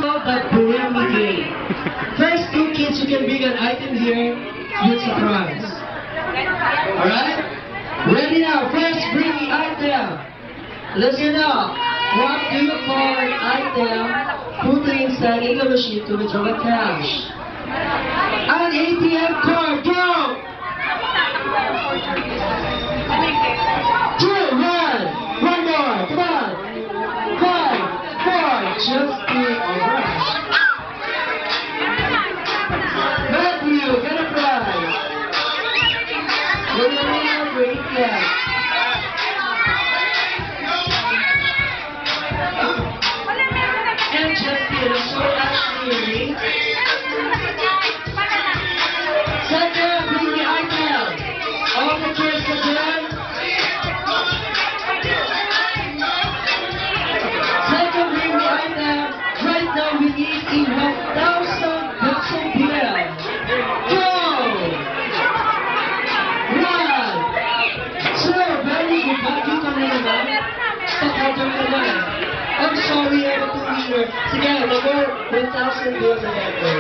But Buemi game. First two kids who can bring an item here with surprise. Alright? Ready now. First, bring the item. Listen up. What do you call an item put inside in the machine to withdraw the cash? An ATM card. Go! 2, 1. One more. Come on. 5, 4. Just be alright. Matthew, get a prize. We're running out of ATM. And Justin, so actually, second, bring the item. All the kids again. Second, bring the item. Right now, we need a 1,000 peso bill. Go! 1, 2, very good. Bakit ka na naman? Pakadam ka na. I'm sorry, I have a two-wheeler. Sige, mag-1,000 bills na natin.